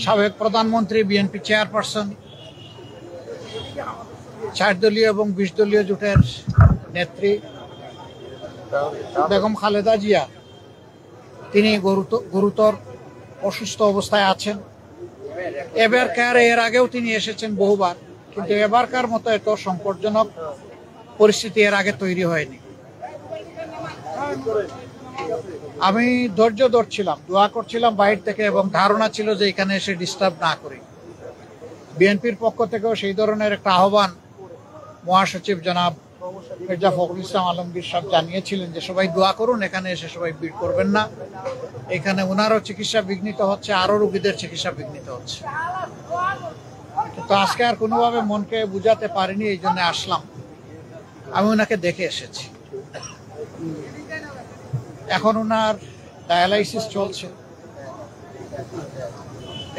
সাবেক প্রধানমন্ত্রী, BNP chairperson, 4 দলীয় এবং 20 দলীয় জোটের নেত্রী বেগম খালেদা জিয়া, তিনি গুরুতর অসুস্থ অবস্থায় আছেন। এর আগেও তিনি এসেছেন বহুবার, কিন্তু এবারকার মতো এত সংকটজনক পরিস্থিতি এর আগে তৈরি হয়নি। আমি ধৈর্য ধরছিলাম, দোয়া করছিলাম বাইরে থেকে, এবং ধারণা ছিল যে এখানে এসে ডিস্টার্ব না করি। বিএনপির পক্ষ থেকেও সেই ধরনের একটা আহ্বান মহাসচিব জনাব মির্জা ফখরুল ইসলাম আলমগীর সাহেব জানিয়েছিলেন যে সবাই দোয়া করুন, এখানে এসে সবাই ভিড় করবেন না। এখানে ওনারও চিকিৎসা বিঘ্নিত হচ্ছে, আরো রোগীদের চিকিৎসা বিঘ্নিত হচ্ছে। তো আজকে আর কোনোভাবে মনকে বুঝাতে পারিনি, এই জন্য আসলাম। আমি ওনাকে দেখে এসেছি। এখন ওনার ডায়ালাইসিস চলছে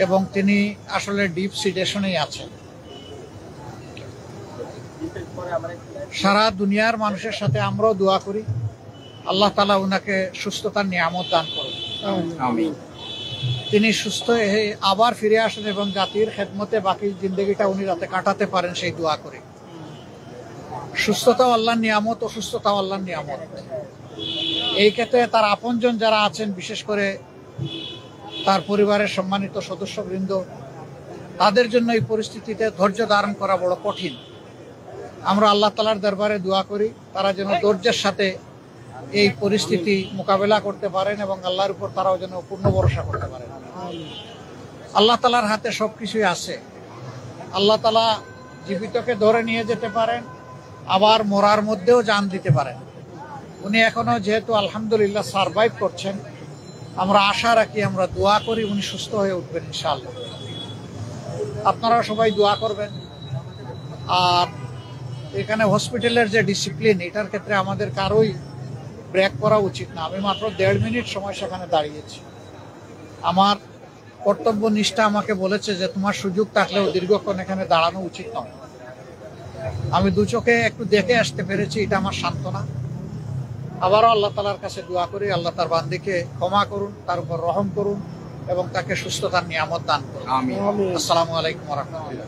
এবং তিনি আসলে ডিপ সিডেশনেই আছেন। সারা দুনিয়ার মানুষের সাথে আমরাও দোয়া করি আল্লাহ তাআলা ওনাকে সুস্থতার নিয়ামত দান করুন। তিনি সুস্থ হয়ে আবার ফিরে আসেন এবং জাতির খেদমতে বাকি জিন্দগিটা উনি যাতে কাটাতে পারেন সেই দোয়া করি। সুস্থতাও আল্লাহর নিয়ামত, অসুস্থতাও আল্লাহর নিয়ামত। এই ক্ষেত্রে তার আপনজন যারা আছেন, বিশেষ করে তার পরিবারের সম্মানিত সদস্যবৃন্দ, তাদের জন্য এই পরিস্থিতিতে ধৈর্য ধারণ করা বড় কঠিন। আমরা আল্লাহ তাআলার দরবারে দোয়া করি তারা যেন ধৈর্যের সাথে এই পরিস্থিতি মোকাবেলা করতে পারেন এবং আল্লাহর উপর তারাও যেন পূর্ণ ভরসা করতে পারেন। আল্লাহ তাআলার হাতে সবকিছুই আছে। আল্লাহ তাআলা জীবিতকে ধরে নিয়ে যেতে পারেন, আবার মরার মধ্যেও জান দিতে পারেন। উনি এখনো যেহেতু আলহামদুলিল্লাহ সারভাইভ করছেন, আমরা আশা রাখি, আমরা দোয়া করি উনি সুস্থ হয়ে উঠবেন ইনশাআল্লাহ। আপনারা সবাই দোয়া করবেন। আর এখানে হসপিটালের যে ডিসিপ্লিন, এটার ক্ষেত্রে আমাদের কারোই ব্রেক করা উচিত না। আমি মাত্র 1.5 মিনিট সময় সেখানে দাঁড়িয়েছি। আমার কর্তব্য নিষ্ঠা আমাকে বলেছে যে তোমার সুযোগ থাকলেও দীর্ঘক্ষণ এখানে দাঁড়ানো উচিত নয়। আমি দু চোখে একটু দেখে আসতে পেরেছি, এটা আমার সান্ত্বনা। আবারও আল্লাহ তাআলার কাছে দোয়া করি আল্লাহ তার বান্দিকে ক্ষমা করুন, তার উপর রহম করুন এবং তাকে সুস্থতার নিয়ামত দান করুন। আসসালামু আলাইকুম ওয়া রাহমাতুল্লাহ।